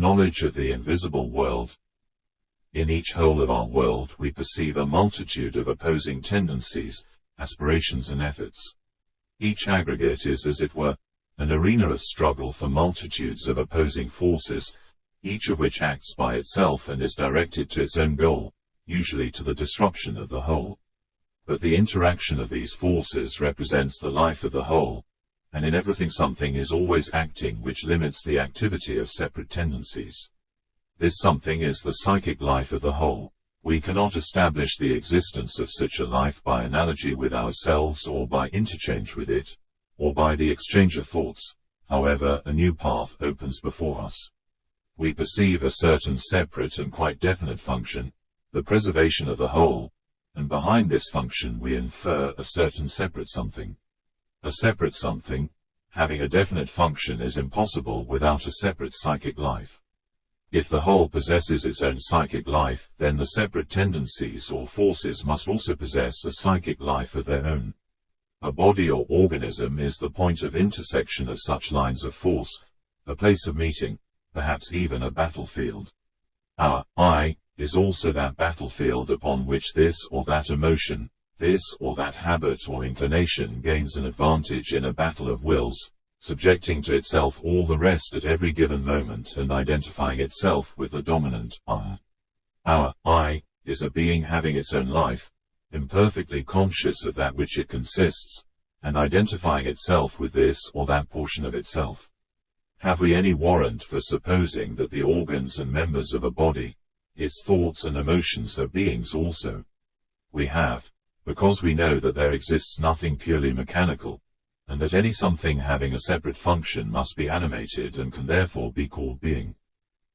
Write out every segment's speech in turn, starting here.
knowledge of the invisible world. In each whole of our world we perceive a multitude of opposing tendencies, aspirations and efforts. Each aggregate is, as it were, an arena of struggle for multitudes of opposing forces, each of which acts by itself and is directed to its own goal, usually to the disruption of the whole. But the interaction of these forces represents the life of the whole, and in everything something is always acting which limits the activity of separate tendencies. This something is the psychic life of the whole. We cannot establish the existence of such a life by analogy with ourselves or by interchange with it, or by the exchange of thoughts. However, a new path opens before us. We perceive a certain separate and quite definite function, the preservation of the whole, and behind this function we infer a certain separate something. A separate something, having a definite function, is impossible without a separate psychic life. If the whole possesses its own psychic life, then the separate tendencies or forces must also possess a psychic life of their own. A body or organism is the point of intersection of such lines of force, a place of meeting, perhaps even a battlefield. Our I is also that battlefield upon which this or that emotion, this or that habit or inclination gains an advantage in a battle of wills, subjecting to itself all the rest at every given moment and identifying itself with the dominant I. Our I is a being having its own life, imperfectly conscious of that which it consists, and identifying itself with this or that portion of itself. Have we any warrant for supposing that the organs and members of a body, its thoughts and emotions, are beings also? We have, because we know that there exists nothing purely mechanical, and that any something having a separate function must be animated and can therefore be called being.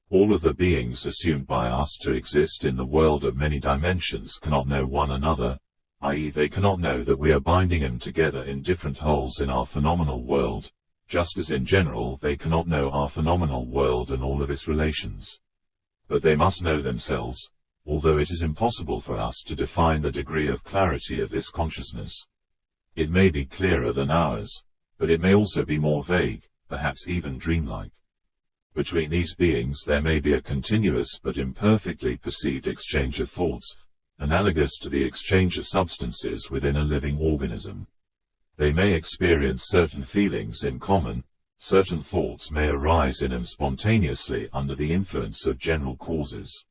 All of the beings assumed by us to exist in the world of many dimensions cannot know one another, i.e. they cannot know that we are binding them together in different wholes in our phenomenal world, just as in general they cannot know our phenomenal world and all of its relations. But they must know themselves, although it is impossible for us to define the degree of clarity of this consciousness. It may be clearer than ours, but it may also be more vague, perhaps even dreamlike. Between these beings there may be a continuous but imperfectly perceived exchange of thoughts, analogous to the exchange of substances within a living organism. They may experience certain feelings in common, certain thoughts may arise in them spontaneously under the influence of general causes.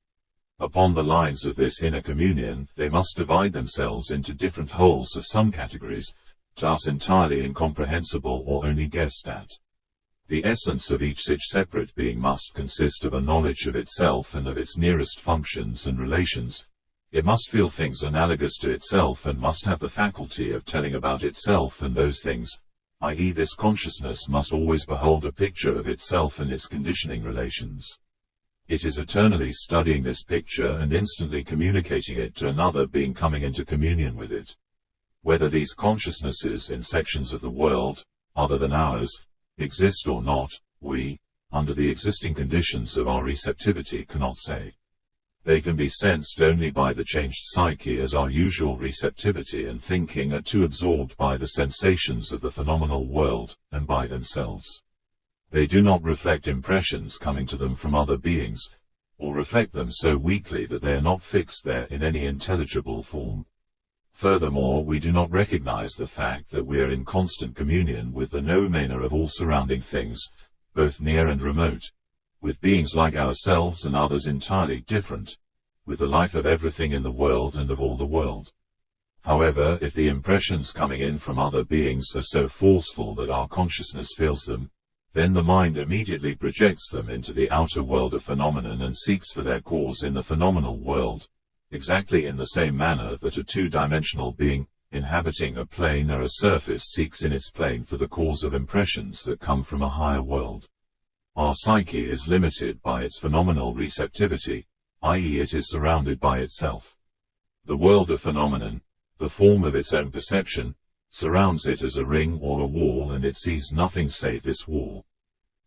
Upon the lines of this inner communion, they must divide themselves into different wholes of some categories, to us entirely incomprehensible or only guessed at. The essence of each such separate being must consist of a knowledge of itself and of its nearest functions and relations. It must feel things analogous to itself and must have the faculty of telling about itself and those things, i.e. this consciousness must always behold a picture of itself and its conditioning relations. It is eternally studying this picture and instantly communicating it to another being coming into communion with it. Whether these consciousnesses in sections of the world, other than ours, exist or not, we, under the existing conditions of our receptivity, cannot say. They can be sensed only by the changed psyche, as our usual receptivity and thinking are too absorbed by the sensations of the phenomenal world, and by themselves. They do not reflect impressions coming to them from other beings, or reflect them so weakly that they are not fixed there in any intelligible form. Furthermore, we do not recognize the fact that we are in constant communion with the noumena of all surrounding things, both near and remote, with beings like ourselves and others entirely different, with the life of everything in the world and of all the world. However, if the impressions coming in from other beings are so forceful that our consciousness feels them, then the mind immediately projects them into the outer world of phenomenon and seeks for their cause in the phenomenal world, exactly in the same manner that a two-dimensional being, inhabiting a plane or a surface, seeks in its plane for the cause of impressions that come from a higher world. Our psyche is limited by its phenomenal receptivity, i.e. it is surrounded by itself. The world of phenomenon, the form of its own perception, surrounds it as a ring or a wall, and it sees nothing save this wall.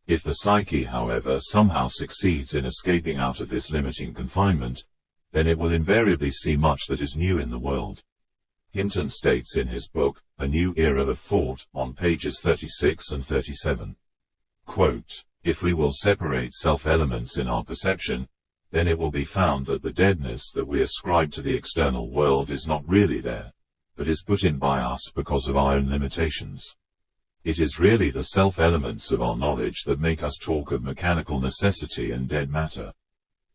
If the psyche, however, somehow succeeds in escaping out of this limiting confinement, then it will invariably see much that is new in the world. Hinton states in his book, A New Era of Thought, on pages 36 and 37, quote, If we will separate self-elements in our perception, then it will be found that the deadness that we ascribe to the external world is not really there, but is put in by us because of our own limitations. It is really the self-elements of our knowledge that make us talk of mechanical necessity and dead matter.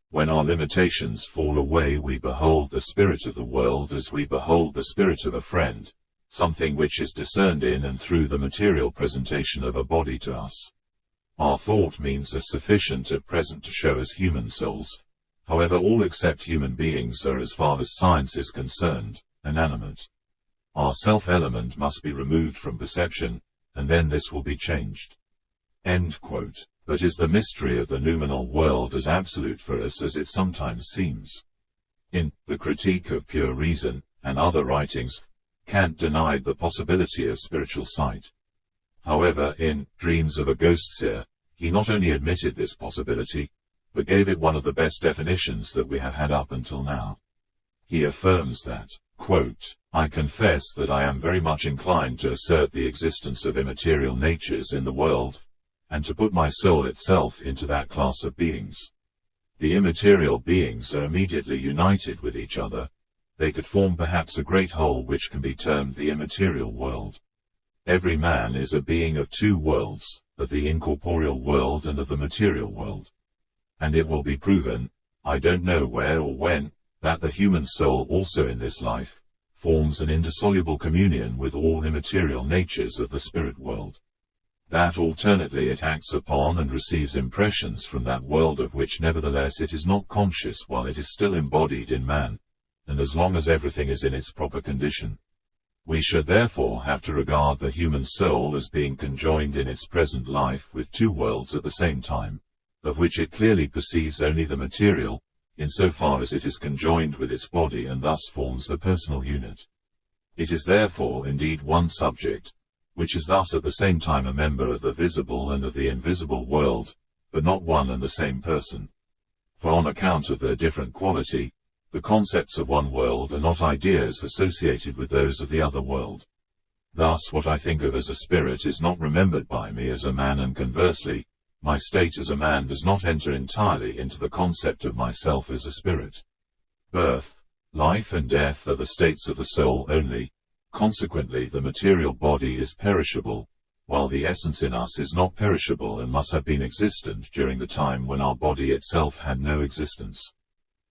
When our limitations fall away, we behold the spirit of the world as we behold the spirit of a friend, something which is discerned in and through the material presentation of a body to us. Our thought means is sufficient at present to show us human souls. However, all except human beings are, as far as science is concerned, inanimate. Our self-element must be removed from perception, and then this will be changed. End quote. But is the mystery of the noumenal world as absolute for us as it sometimes seems? In The Critique of Pure Reason, and other writings, Kant denied the possibility of spiritual sight. However, in Dreams of a Ghost-Seer, he not only admitted this possibility, but gave it one of the best definitions that we have had up until now. He affirms that, quote, "I confess that I am very much inclined to assert the existence of immaterial natures in the world, and to put my soul itself into that class of beings. The immaterial beings are immediately united with each other. They could form perhaps a great whole which can be termed the immaterial world. Every man is a being of two worlds, of the incorporeal world and of the material world. And it will be proven, I don't know where or when, that the human soul also in this life forms an indissoluble communion with all immaterial natures of the spirit world. That alternately it acts upon and receives impressions from that world of which nevertheless it is not conscious while it is still embodied in man, and as long as everything is in its proper condition. We should therefore have to regard the human soul as being conjoined in its present life with two worlds at the same time, of which it clearly perceives only the material, insofar as it is conjoined with its body and thus forms the personal unit. It is therefore indeed one subject, which is thus at the same time a member of the visible and of the invisible world, but not one and the same person. For on account of their different quality, the concepts of one world are not ideas associated with those of the other world. Thus what I think of as a spirit is not remembered by me as a man, and conversely, my state as a man does not enter entirely into the concept of myself as a spirit. Birth, life and death are the states of the soul only. Consequently, the material body is perishable, while the essence in us is not perishable and must have been existent during the time when our body itself had no existence.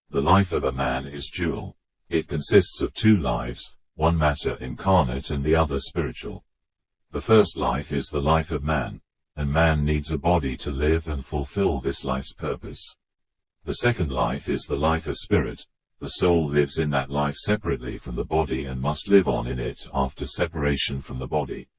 The life of a man is dual. It consists of two lives, one matter incarnate and the other spiritual. The first life is the life of man, and man needs a body to live and fulfill this life's purpose. The second life is the life of spirit. The soul lives in that life separately from the body and must live on in it after separation from the body.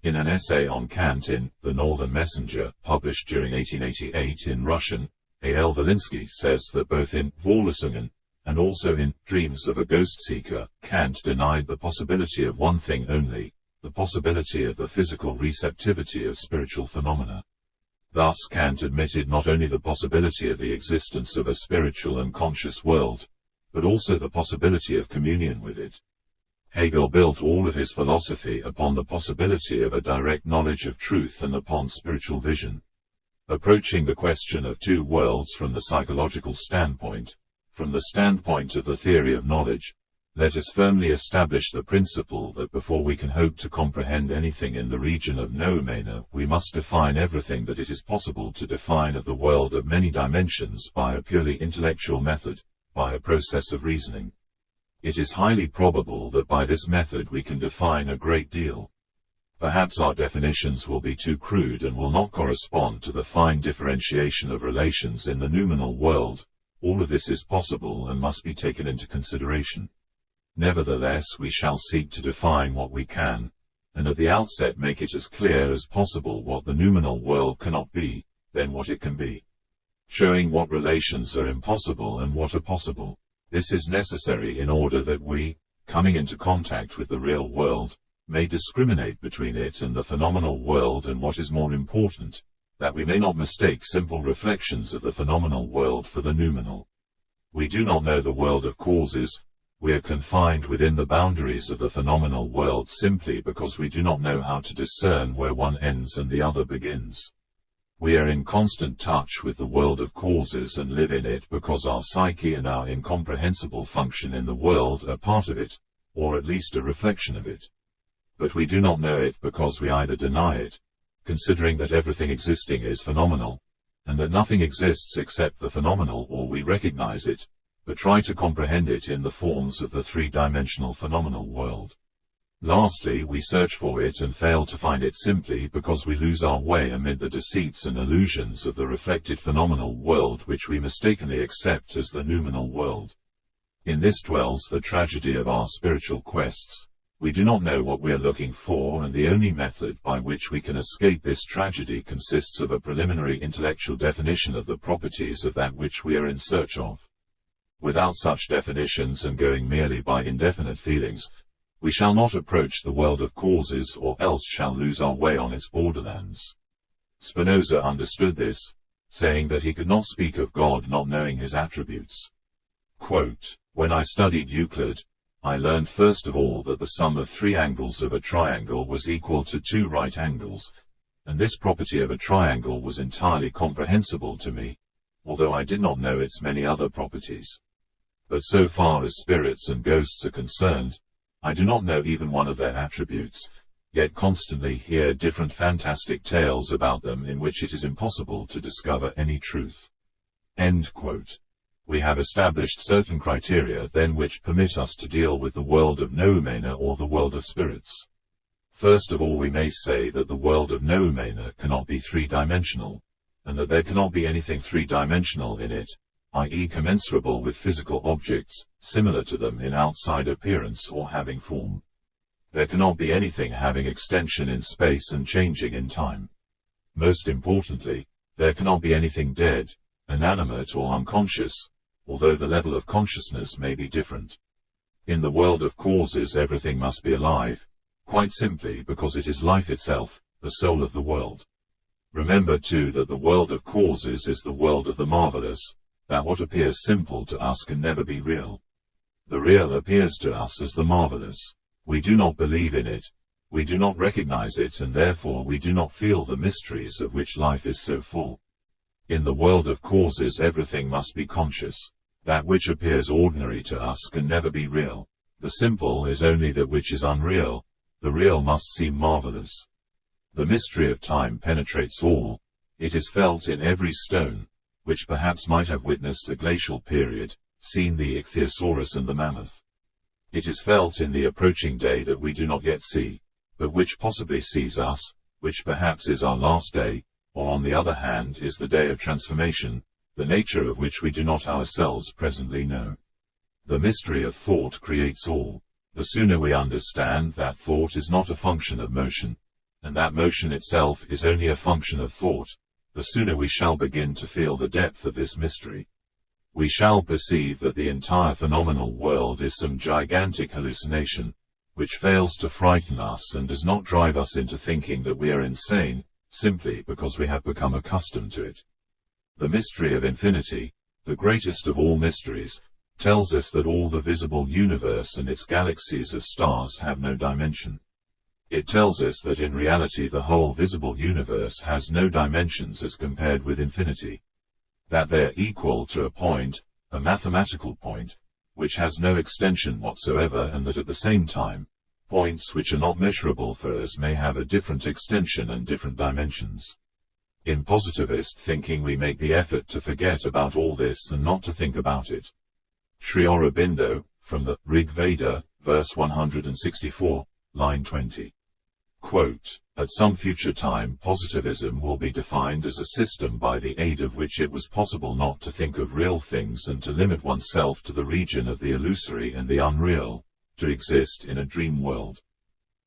In an essay on Kant in The Northern Messenger, published during 1888 in Russian, A.L. Volinsky says that both in Vorlesungen and also in Dreams of a Ghost-Seeker, Kant denied the possibility of one thing only, the possibility of the physical receptivity of spiritual phenomena. Thus Kant admitted not only the possibility of the existence of a spiritual and conscious world, but also the possibility of communion with it. Hegel built all of his philosophy upon the possibility of a direct knowledge of truth and upon spiritual vision. Approaching the question of two worlds from the psychological standpoint, from the standpoint of the theory of knowledge, let us firmly establish the principle that before we can hope to comprehend anything in the region of noumena, we must define everything that it is possible to define of the world of many dimensions by a purely intellectual method, by a process of reasoning. It is highly probable that by this method we can define a great deal. Perhaps our definitions will be too crude and will not correspond to the fine differentiation of relations in the noumenal world. All of this is possible and must be taken into consideration. Nevertheless, we shall seek to define what we can, and at the outset make it as clear as possible what the noumenal world cannot be, then what it can be. Showing what relations are impossible and what are possible. This is necessary in order that we, coming into contact with the real world, may discriminate between it and the phenomenal world, and what is more important, that we may not mistake simple reflections of the phenomenal world for the noumenal. We do not know the world of causes. We are confined within the boundaries of the phenomenal world simply because we do not know how to discern where one ends and the other begins. We are in constant touch with the world of causes and live in it because our psyche and our incomprehensible function in the world are part of it, or at least a reflection of it. But we do not know it because we either deny it, considering that everything existing is phenomenal, and that nothing exists except the phenomenal, or we recognize it, but try to comprehend it in the forms of the three-dimensional phenomenal world. Lastly, we search for it and fail to find it simply because we lose our way amid the deceits and illusions of the reflected phenomenal world which we mistakenly accept as the noumenal world. In this dwells the tragedy of our spiritual quests. We do not know what we are looking for, and the only method by which we can escape this tragedy consists of a preliminary intellectual definition of the properties of that which we are in search of. Without such definitions and going merely by indefinite feelings, we shall not approach the world of causes, or else shall lose our way on its borderlands. Spinoza understood this, saying that he could not speak of God not knowing his attributes. Quote, "When I studied Euclid, I learned first of all that the sum of 3 angles of a triangle was equal to 2 right angles, and this property of a triangle was entirely comprehensible to me, although I did not know its many other properties. But so far as spirits and ghosts are concerned, I do not know even one of their attributes, yet constantly hear different fantastic tales about them in which it is impossible to discover any truth." End quote. We have established certain criteria then which permit us to deal with the world of noumena, or the world of spirits. First of all, we may say that the world of noumena cannot be three-dimensional, and that there cannot be anything three-dimensional in it, i.e. commensurable with physical objects, similar to them in outside appearance or having form. There cannot be anything having extension in space and changing in time. Most importantly, there cannot be anything dead, inanimate or unconscious, although the level of consciousness may be different. In the world of causes, everything must be alive, quite simply because it is life itself, the soul of the world. Remember too that the world of causes is the world of the marvelous, that what appears simple to us can never be real. The real appears to us as the marvelous. We do not believe in it, we do not recognize it, and therefore we do not feel the mysteries of which life is so full. In the world of causes, everything must be conscious. That which appears ordinary to us can never be real. The simple is only that which is unreal. The real must seem marvelous. The mystery of time penetrates all. It is felt in every stone, which perhaps might have witnessed a glacial period, seen the ichthyosaurus and the mammoth. It is felt in the approaching day that we do not yet see, but which possibly sees us, which perhaps is our last day, or on the other hand is the day of transformation, the nature of which we do not ourselves presently know. The mystery of thought creates all. The sooner we understand that thought is not a function of motion, and that motion itself is only a function of thought, the sooner we shall begin to feel the depth of this mystery. We shall perceive that the entire phenomenal world is some gigantic hallucination, which fails to frighten us and does not drive us into thinking that we are insane, simply because we have become accustomed to it. The mystery of infinity, the greatest of all mysteries, tells us that all the visible universe and its galaxies of stars have no dimension. It tells us that in reality the whole visible universe has no dimensions as compared with infinity. That they are equal to a point, a mathematical point, which has no extension whatsoever, and that at the same time, points which are not measurable for us may have a different extension and different dimensions. In positivist thinking we make the effort to forget about all this and not to think about it. Sri Aurobindo, from the Rig Veda, verse 164, line 20. Quote, "At some future time positivism will be defined as a system by the aid of which it was possible not to think of real things and to limit oneself to the region of the illusory and the unreal, to exist in a dream world.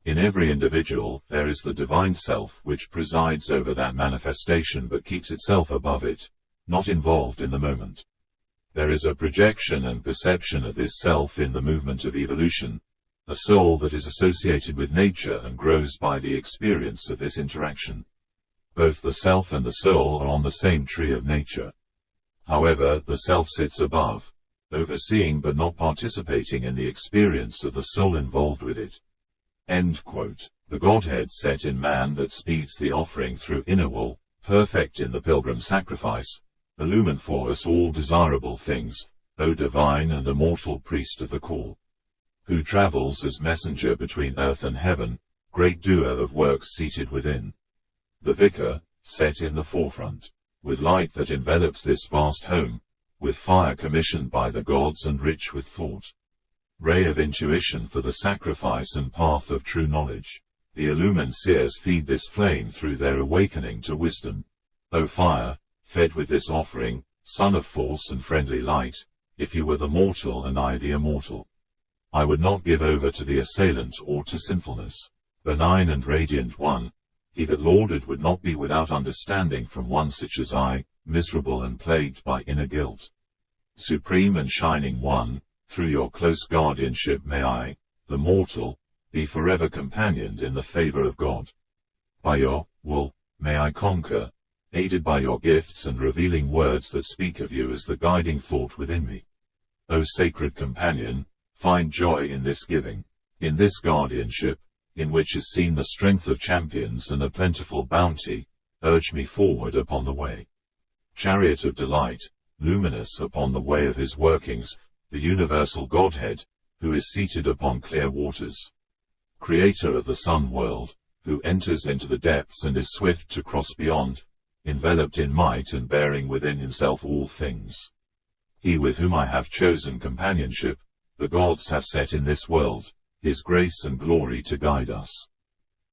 In every individual there is the divine self which presides over that manifestation but keeps itself above it, not involved in the moment. There is a projection and perception of this self in the movement of evolution, a soul that is associated with nature and grows by the experience of this interaction. Both the self and the soul are on the same tree of nature. However, the self sits above, overseeing but not participating in the experience of the soul involved with it." End quote. The Godhead set in man that speeds the offering through inner will, perfect in the pilgrim sacrifice, illumine for us all desirable things, O divine and immortal priest of the call, who travels as messenger between earth and heaven, great doer of works seated within. The vicar, set in the forefront, with light that envelops this vast home, with fire commissioned by the gods and rich with thought. Ray of intuition for the sacrifice and path of true knowledge. The illumined seers feed this flame through their awakening to wisdom. O fire, fed with this offering, son of false and friendly light, if you were the mortal and I the immortal, I would not give over to the assailant or to sinfulness. Benign and radiant one, he that lauded would not be without understanding from one such as I, miserable and plagued by inner guilt. Supreme and shining one, through your close guardianship may I, the mortal, be forever companioned in the favor of God. By your will, may I conquer, aided by your gifts and revealing words that speak of you as the guiding thought within me. O sacred companion, find joy in this giving, in this guardianship, in which is seen the strength of champions and a plentiful bounty, urge me forward upon the way. Chariot of delight, luminous upon the way of his workings, the universal Godhead, who is seated upon clear waters. Creator of the sun world, who enters into the depths and is swift to cross beyond, enveloped in might and bearing within himself all things. He with whom I have chosen companionship, the gods have set in this world, his grace and glory to guide us.